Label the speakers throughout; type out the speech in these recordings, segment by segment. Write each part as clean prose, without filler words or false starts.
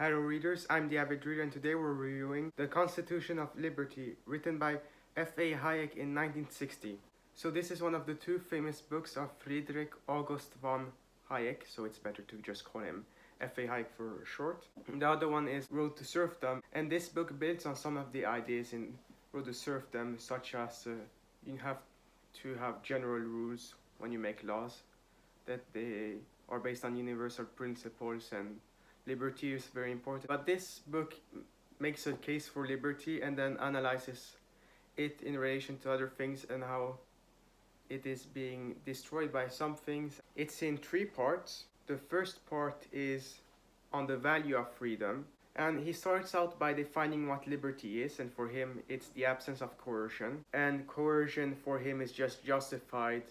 Speaker 1: Hello readers, I'm the avid reader and today we're reviewing The Constitution of Liberty, written by F.A. Hayek in 1960. So this is one of the two famous books of Friedrich August von Hayek, so it's better to just call him F.A. Hayek for short. The other one is Road to Serfdom, and this book builds on some of the ideas in Road to Serfdom, such as you have to have general rules when you make laws, that they are based on universal principles, and liberty is very important. But this book makes a case for liberty and then analyzes it in relation to other things and how it is being destroyed by some things. It's in three parts. The first part is on the value of freedom, and he starts out by defining what liberty is, and for him it's the absence of coercion, and coercion for him is just justified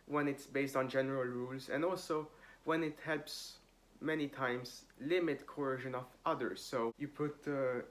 Speaker 1: when it's based on general rules, and also when it helps many times limit coercion of others. So you put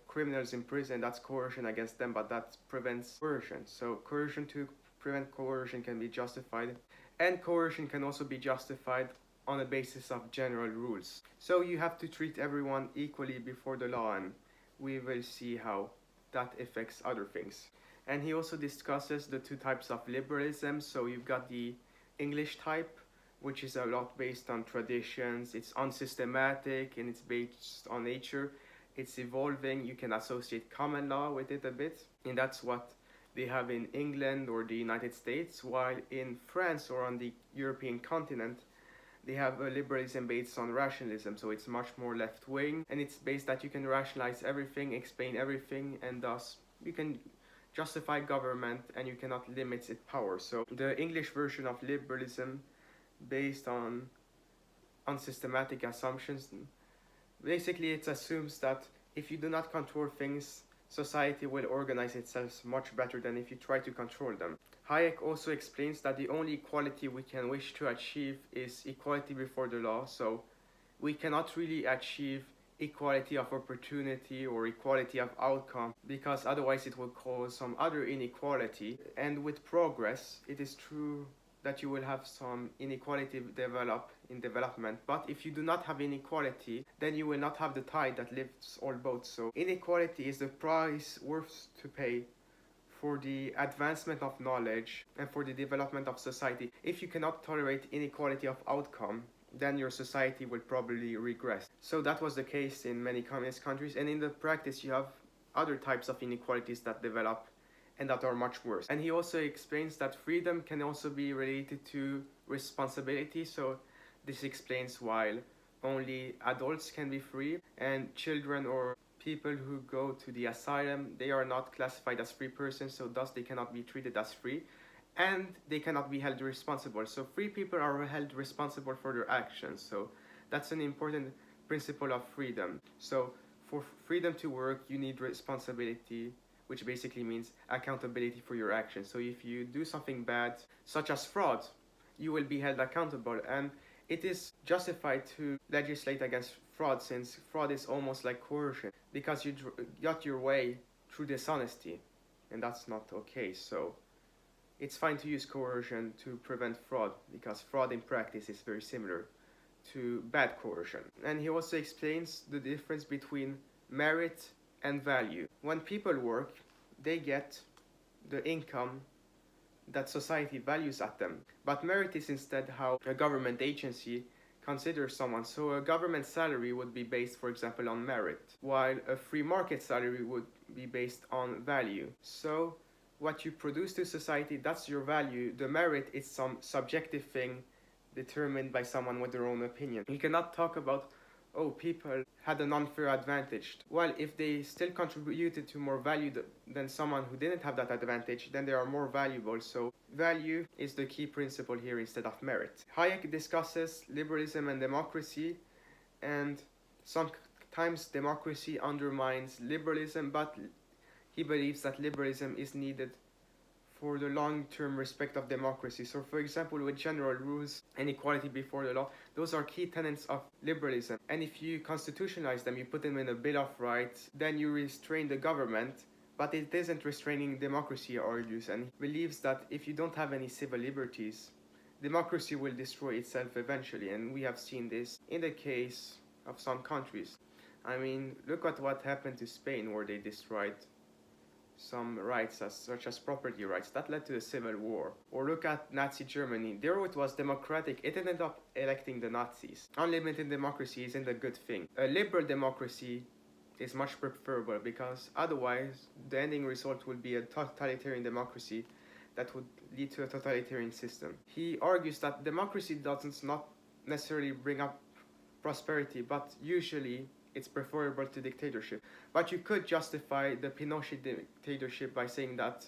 Speaker 1: criminals in prison, that's coercion against them, but that prevents coercion. So coercion to prevent coercion can be justified, and coercion can also be justified on the basis of general rules. So you have to treat everyone equally before the law, and we will see how that affects other things. And he also discusses the two types of liberalism. So you've got the English type, which is a lot based on traditions, it's unsystematic and it's based on nature, it's evolving, you can associate common law with it a bit, and that's what they have in England or the United States, while in France or on the European continent, they have a liberalism based on rationalism, so it's much more left-wing, and it's based that you can rationalize everything, explain everything, and thus you can justify government and you cannot limit its power. So the English version of liberalism based on unsystematic assumptions. Basically, it assumes that if you do not control things, society will organize itself much better than if you try to control them. Hayek also explains that the only equality we can wish to achieve is equality before the law, so we cannot really achieve equality of opportunity or equality of outcome, because otherwise it will cause some other inequality. And with progress, it is true that you will have some inequality develop in development, but if you do not have inequality, then you will not have the tide that lifts all boats. So inequality is the price worth to pay for the advancement of knowledge and for the development of society. If you cannot tolerate inequality of outcome, then your society will probably regress. So that was the case in many communist countries, and in the practice you have other types of inequalities that develop and that are much worse. And he also explains that freedom can also be related to responsibility. So this explains why only adults can be free, and children or people who go to the asylum, they are not classified as free persons, so thus they cannot be treated as free, and they cannot be held responsible. So free people are held responsible for their actions. So that's an important principle of freedom. So for freedom to work, you need responsibility, which basically means accountability for your actions. So if you do something bad, such as fraud, you will be held accountable. And it is justified to legislate against fraud, since fraud is almost like coercion, because you got your way through dishonesty, and that's not okay. So it's fine to use coercion to prevent fraud, because fraud in practice is very similar to bad coercion. And he also explains the difference between merit and value. When people work, they get the income that society values at them. But merit is instead how a government agency considers someone. So a government salary would be based, for example, on merit, while a free market salary would be based on value. So what you produce to society, that's your value. The merit is some subjective thing determined by someone with their own opinion. You cannot talk about, oh, people had an unfair advantage. Well, if they still contributed to more value than someone who didn't have that advantage, then they are more valuable. So value is the key principle here instead of merit. Hayek discusses liberalism and democracy, and sometimes democracy undermines liberalism, but he believes that liberalism is needed for the long-term respect of democracy. So for example, with general rules and equality before the law, those are key tenets of liberalism. And if you constitutionalize them, you put them in a Bill of Rights, then you restrain the government, but it isn't restraining democracy, he argues, and he believes that if you don't have any civil liberties, democracy will destroy itself eventually, and we have seen this in the case of some countries. I mean, look at what happened to Spain, where they destroyed some rights, such as property rights. That led to a civil war. Or look at Nazi Germany. There it was democratic. It ended up electing the Nazis. Unlimited democracy isn't a good thing. A liberal democracy is much preferable, because otherwise the ending result will be a totalitarian democracy that would lead to a totalitarian system. He argues that democracy doesn't not necessarily bring up prosperity, but usually it's preferable to dictatorship. But you could justify the Pinochet dictatorship by saying that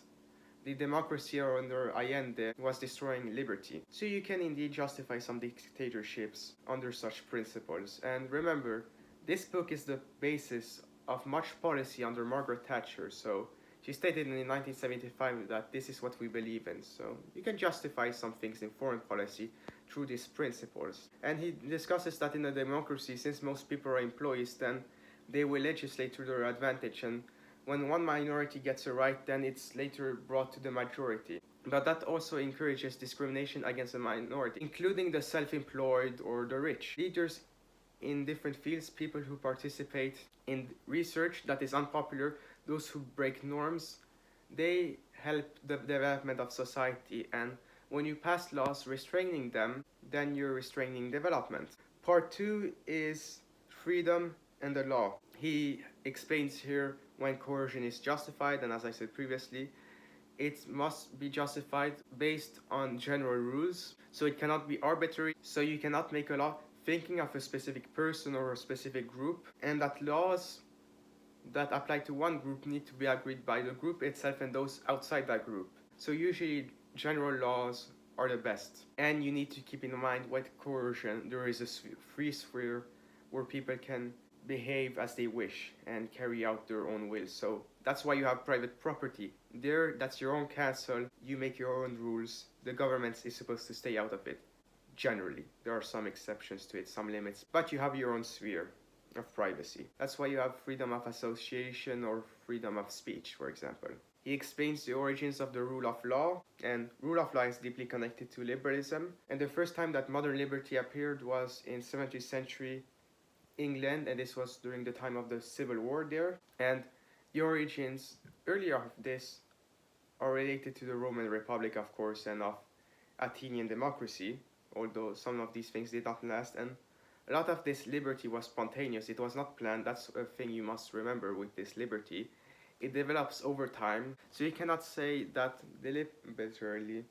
Speaker 1: the democracy under Allende was destroying liberty. So you can indeed justify some dictatorships under such principles. And remember, this book is the basis of much policy under Margaret Thatcher. So she stated in 1975 that this is what we believe in. So you can justify some things in foreign policy through these principles. And he discusses that in a democracy, since most people are employees, then they will legislate to their advantage, and when one minority gets a right, then it's later brought to the majority. But that also encourages discrimination against the minority, including the self-employed or the rich. Leaders in different fields, people who participate in research that is unpopular, those who break norms, they help the development of society, and when you pass laws restraining them, then you're restraining development. Part 2 is freedom and the law. He explains here when coercion is justified, and as I said previously, it must be justified based on general rules, so it cannot be arbitrary. So you cannot make a law thinking of a specific person or a specific group, and that laws that apply to one group need to be agreed by the group itself and those outside that group. So usually general laws are the best. And you need to keep in mind with coercion, there is a free sphere where people can behave as they wish and carry out their own will. So that's why you have private property. There, that's your own castle, you make your own rules, the government is supposed to stay out of it. Generally, there are some exceptions to it, some limits, but you have your own sphere of privacy. That's why you have freedom of association or freedom of speech, for example. He explains the origins of the rule of law, and rule of law is deeply connected to liberalism. And the first time that modern liberty appeared was in 17th century England, and this was during the time of the Civil War there. And the origins earlier of this are related to the Roman Republic, of course, and of Athenian democracy, although some of these things did not last. And a lot of this liberty was spontaneous, it was not planned. That's a thing you must remember with this liberty. It develops over time, so you cannot say that deliberately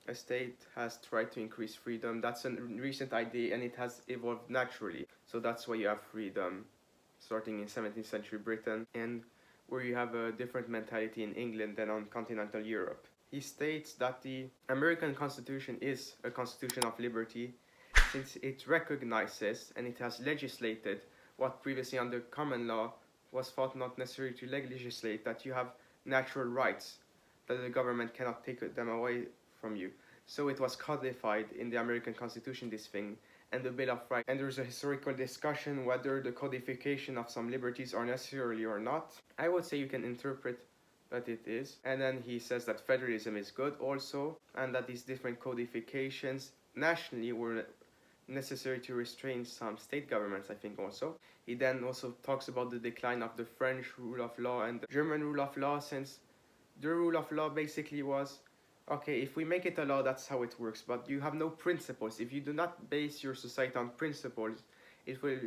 Speaker 1: a state has tried to increase freedom. That's a recent idea and it has evolved naturally. So that's why you have freedom starting in 17th century Britain, and where you have a different mentality in England than on continental Europe. He states that the American Constitution is a constitution of liberty, since it recognizes and it has legislated what previously under common law was thought not necessary to legislate, that you have natural rights, that the government cannot take them away from you. So it was codified in the American Constitution, this thing, and the Bill of Rights. And there's a historical discussion whether the codification of some liberties are necessary or not. I would say you can interpret that it is. And then he says that federalism is good also, and that these different codifications nationally were necessary to restrain some state governments, I think also. He then also talks about the decline of the French rule of law and the German rule of law, since the rule of law basically was, okay, if we make it a law, that's how it works, but you have no principles. If you do not base your society on principles, it will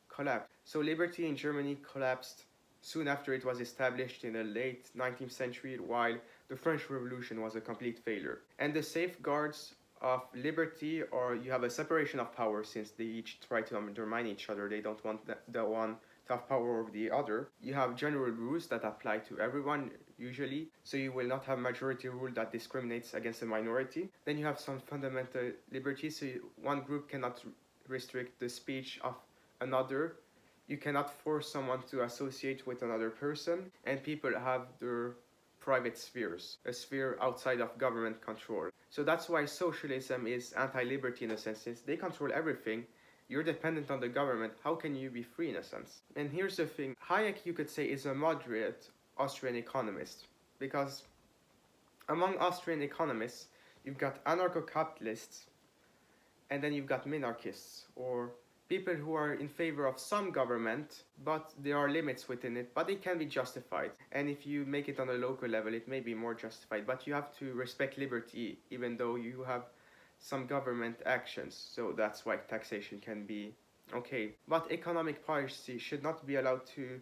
Speaker 1: collapse. So liberty in Germany collapsed soon after it was established in the late 19th century, while the French Revolution was a complete failure. And the safeguards of liberty, or you have a separation of power, since they each try to undermine each other. They don't want the one to have power over the other. You have general rules that apply to everyone usually, so you will not have majority rule that discriminates against a minority. Then you have some fundamental liberties, so one group cannot restrict the speech of another. You cannot force someone to associate with another person, and people have their private spheres, a sphere outside of government control. So that's why socialism is anti-liberty in a sense, since they control everything. You're dependent on the government, how can you be free in a sense? And here's the thing, Hayek, you could say, is a moderate Austrian economist, because among Austrian economists, you've got anarcho-capitalists, and then you've got minarchists, or people who are in favor of some government, but there are limits within it, but it can be justified. And if you make it on a local level, it may be more justified, but you have to respect liberty, even though you have some government actions. So that's why taxation can be okay. But economic policy should not be allowed to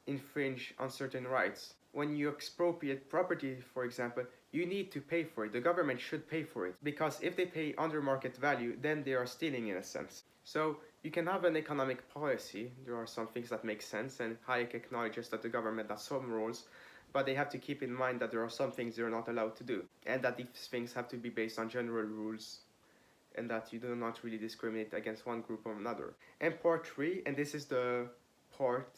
Speaker 1: infringe on certain rights. When you expropriate property, for example, you need to pay for it. The government should pay for it, because if they pay under market value, then they are stealing in a sense. So you can have an economic policy. There are some things that make sense, and Hayek acknowledges that the government has some rules, but they have to keep in mind that there are some things they're not allowed to do, and that these things have to be based on general rules, and that you do not really discriminate against one group or another. And part 3, and this is the part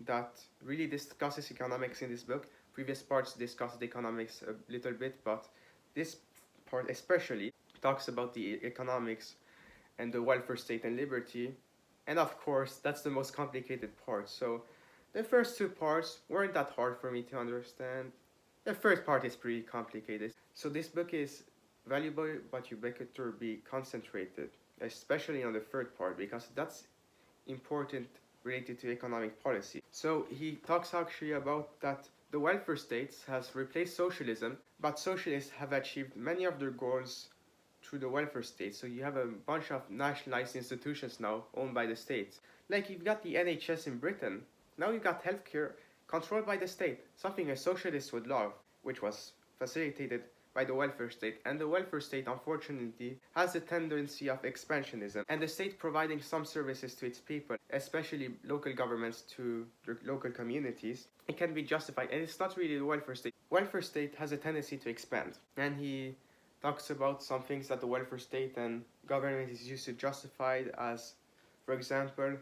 Speaker 1: that really discusses economics in this book. Previous parts discussed economics a little bit, but this part especially talks about the economics and the welfare state and liberty. And of course, that's the most complicated part. So the first two parts weren't that hard for me to understand. The first part is pretty complicated. So this book is valuable, but you better be concentrated, especially on the third part, because that's important related to economic policy. So he talks actually about that the welfare states has replaced socialism, but socialists have achieved many of their goals through the welfare state. So you have a bunch of nationalized institutions now owned by the states. Like you've got the NHS in Britain. Now you've got healthcare controlled by the state, something a socialist would love, which was facilitated by the welfare state. And the welfare state, unfortunately, has a tendency of expansionism, and the state providing some services to its people, especially local governments to their local communities, it can be justified. And it's not really the welfare state. Welfare state has a tendency to expand, and he talks about some things that the welfare state and government is used to justify as, for example,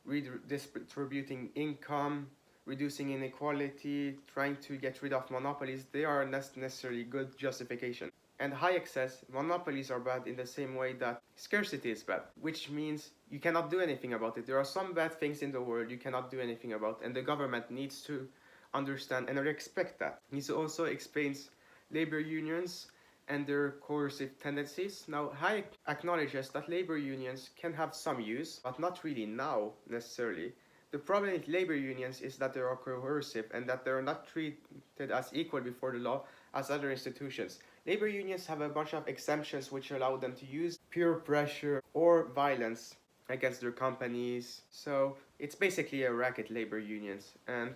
Speaker 1: redistributing income, reducing inequality, trying to get rid of monopolies. They are not necessarily good justification. And Hayek says monopolies are bad in the same way that scarcity is bad, which means you cannot do anything about it. There are some bad things in the world you cannot do anything about, and the government needs to understand and respect that. He also explains labor unions and their coercive tendencies. Now, Hayek acknowledges that labor unions can have some use, but not really now necessarily. The problem with labor unions is that they are coercive and that they are not treated as equal before the law as other institutions. Labor unions have a bunch of exemptions which allow them to use peer pressure or violence against their companies. So it's basically a racket, labor unions. And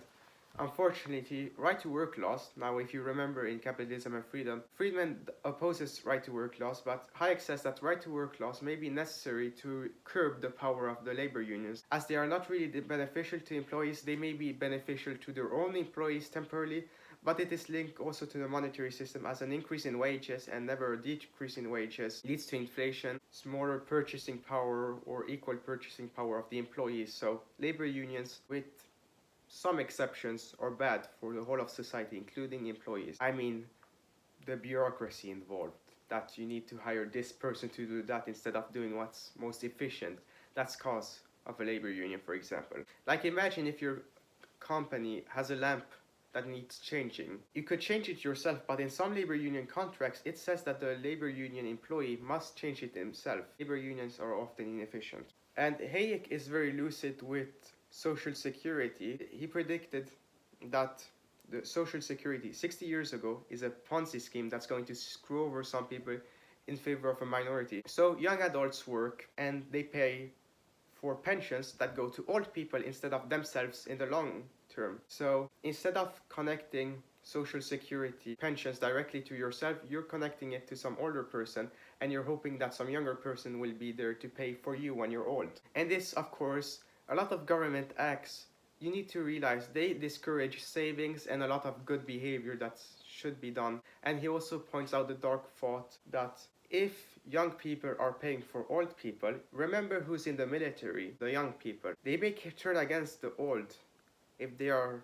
Speaker 1: unfortunately, right-to-work laws, now if you remember in Capitalism and Freedom, Friedman opposes right-to-work laws, but Hayek says that right-to-work laws may be necessary to curb the power of the labor unions. As they are not really beneficial to employees, they may be beneficial to their own employees temporarily, but it is linked also to the monetary system, as an increase in wages and never a decrease in wages leads to inflation, smaller purchasing power or equal purchasing power of the employees. So labor unions, with some exceptions, are bad for the whole of society, including employees. I mean, the bureaucracy involved, that you need to hire this person to do that instead of doing what's most efficient. That's cause of a labor union, for example. Like imagine if your company has a lamp that needs changing. You could change it yourself, but in some labor union contracts, it says that the labor union employee must change it himself. Labor unions are often inefficient. And Hayek is very lucid with Social Security. He predicted that the Social Security 60 years ago is a Ponzi scheme that's going to screw over some people in favor of a minority. So young adults work and they pay for pensions that go to old people instead of themselves in the long term. So instead of connecting Social Security pensions directly to yourself, you're connecting it to some older person, and you're hoping that some younger person will be there to pay for you when you're old. And this, of course, a lot of government acts, you need to realize they discourage savings and a lot of good behavior that should be done. And he also points out the dark thought that if young people are paying for old people, remember who's in the military, the young people. They may turn against the old if they are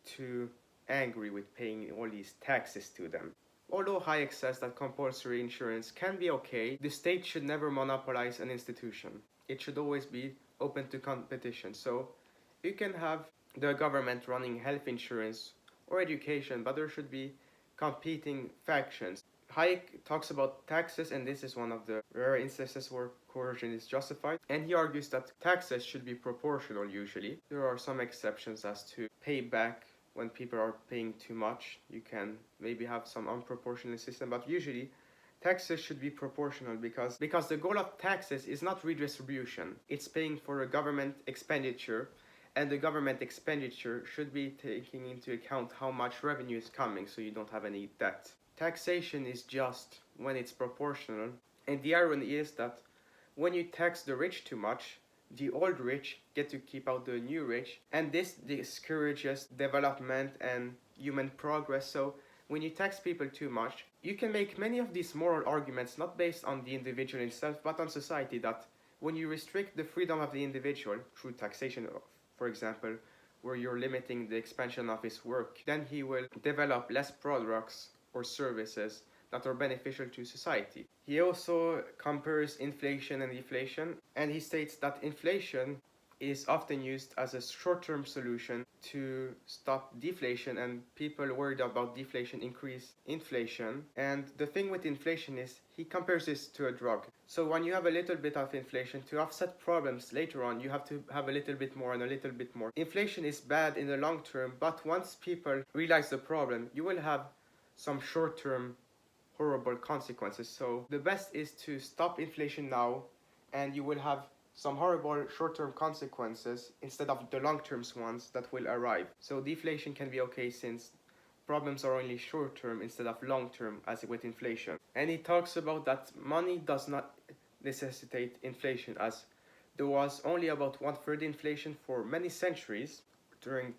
Speaker 1: too angry with paying all these taxes to them. Although Hayek says that compulsory insurance can be okay, the state should never monopolize an institution. It should always be open to competition. So you can have the government running health insurance or education, but there should be competing factions. Hayek talks about taxes, and this is one of the rare instances where coercion is justified. And he argues that taxes should be proportional usually. There are some exceptions as to payback when people are paying too much. You can maybe have some unproportional system, but usually taxes should be proportional because the goal of taxes is not redistribution. It's paying for a government expenditure, and the government expenditure should be taking into account how much revenue is coming so you don't have any debt. Taxation is just when it's proportional, and the irony is that when you tax the rich too much, the old rich get to keep out the new rich, and this discourages development and human progress. So when you tax people too much, you can make many of these moral arguments not based on the individual himself but on society, that when you restrict the freedom of the individual through taxation, for example, where you're limiting the expansion of his work, then he will develop less products or services that are beneficial to society. He also compares inflation and deflation, and he states that inflation is often used as a short-term solution to stop deflation, and people worried about deflation increase inflation. And the thing with inflation is he compares this to a drug. So when you have a little bit of inflation, to offset problems later on, you have to have a little bit more and a little bit more. Inflation is bad in the long term, but once people realize the problem, you will have some short-term horrible consequences. So the best is to stop inflation now, and you will have some horrible short-term consequences instead of the long-term ones that will arrive. So deflation can be okay since problems are only short-term instead of long-term, as with inflation. And he talks about that money does not necessitate inflation, as there was only about 1/3 inflation for many centuries. During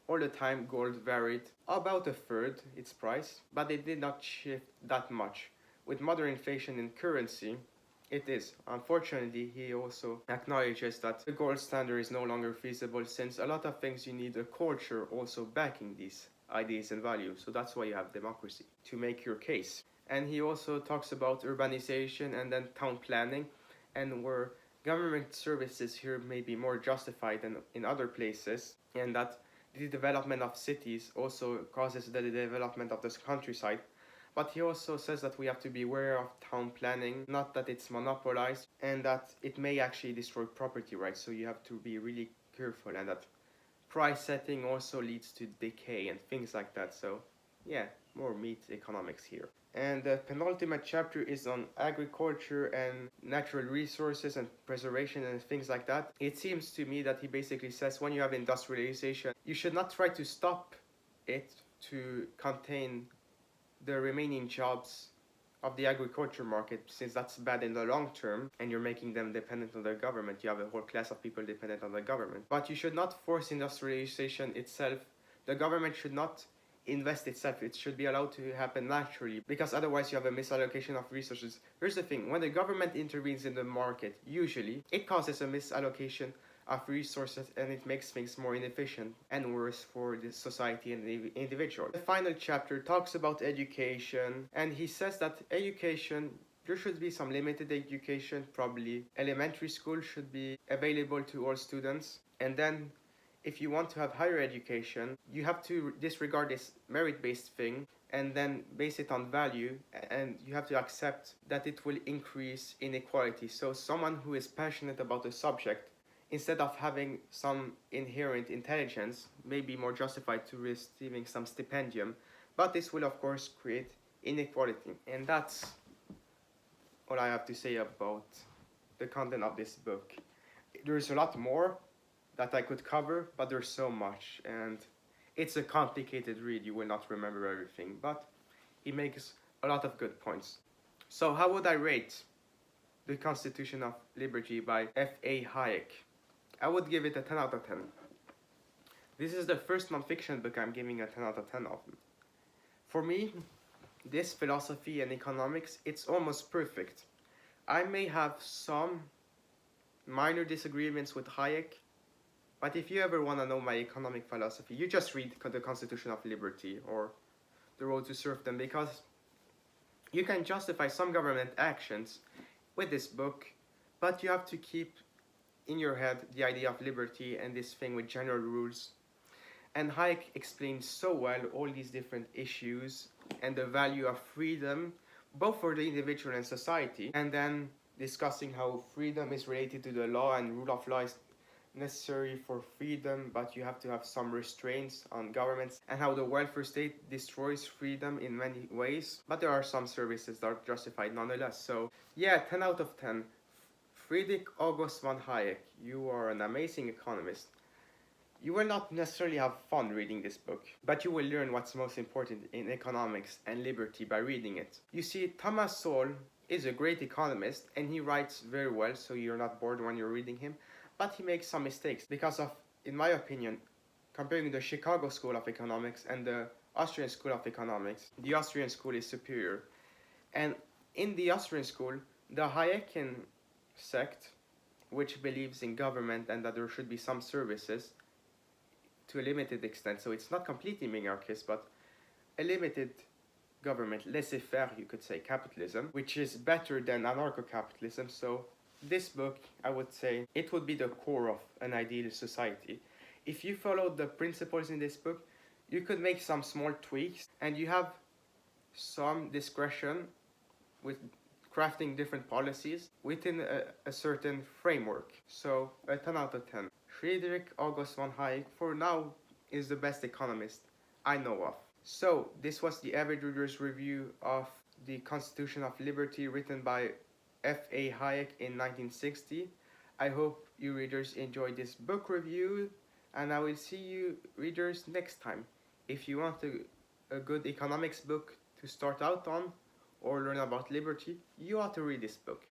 Speaker 1: all the time, gold varied about 1/3 its price, but it did not shift that much. With modern inflation in currency, it is. Unfortunately, he also acknowledges that the gold standard is no longer feasible, since a lot of things you need a culture also backing these ideas and values. So that's why you have democracy, to make your case. And he also talks about urbanization and then town planning, and where government services here may be more justified than in other places, and that the development of cities also causes the development of this countryside. But he also says that we have to be aware of town planning, not that it's monopolized, and that it may actually destroy property rights, so you have to be really careful, and that price setting also leads to decay and things like that. So yeah, more meat economics here. And the penultimate chapter is on agriculture and natural resources and preservation and things like that. It seems to me that he basically says when you have industrialization, you should not try to stop it to contain the remaining jobs of the agriculture market, since that's bad in the long term and you're making them dependent on the government. You have a whole class of people dependent on the government. But you should not force industrialization itself. The government should not invest itself. It should be allowed to happen naturally, because otherwise you have a misallocation of resources. Here's the thing: when the government intervenes in the market, usually it causes a misallocation of resources, and it makes things more inefficient and worse for the society and the individual. The final chapter talks about education, and he says that education, there should be some limited education. Probably elementary school should be available to all students, and then if you want to have higher education, you have to disregard this merit-based thing and then base it on value, and you have to accept that it will increase inequality. So someone who is passionate about a subject, instead of having some inherent intelligence, may be more justified to receiving some stipendium, but this will of course create inequality. And that's all I have to say about the content of this book. There's a lot more that I could cover, but there's so much, and it's a complicated read. You will not remember everything, but he makes a lot of good points. So how would I rate The Constitution of Liberty by F.A. Hayek? I would give it a 10 out of 10. This is the first non-fiction book I'm giving a 10 out of 10 of. For me, this philosophy and economics, it's almost perfect. I may have some minor disagreements with Hayek, but if you ever want to know my economic philosophy, you just read The Constitution of Liberty or The Road to Serfdom, because you can justify some government actions with this book, but you have to keep in your head the idea of liberty and this thing with general rules. And Hayek explains so well all these different issues and the value of freedom both for the individual and society, and then discussing how freedom is related to the law and rule of law is necessary for freedom, but you have to have some restraints on governments, and how the welfare state destroys freedom in many ways, but there are some services that are justified nonetheless. So yeah, 10 out of 10. Friedrich August von Hayek, you are an amazing economist. You will not necessarily have fun reading this book, but you will learn what's most important in economics and liberty by reading it. You see, Thomas Sowell is a great economist and he writes very well, so you're not bored when you're reading him, but he makes some mistakes because of, in my opinion, comparing the Chicago School of Economics and the Austrian School of Economics, the Austrian school is superior. And in the Austrian school, the Hayekian sect, which believes in government and that there should be some services to a limited extent, so it's not completely minarchist, but a limited government, laissez-faire, you could say, capitalism, which is better than anarcho-capitalism. So this book, I would say, it would be the core of an ideal society. If you follow the principles in this book, you could make some small tweaks, and you have some discretion with crafting different policies within a certain framework. So a 10 out of 10. Friedrich August von Hayek, for now, is the best economist I know of. So this was the avid reader's review of the Constitution of Liberty written by F.A. Hayek in 1960. I hope you readers enjoyed this book review, and I will see you readers next time. If you want a good economics book to start out on, or learn about liberty, you ought to read this book.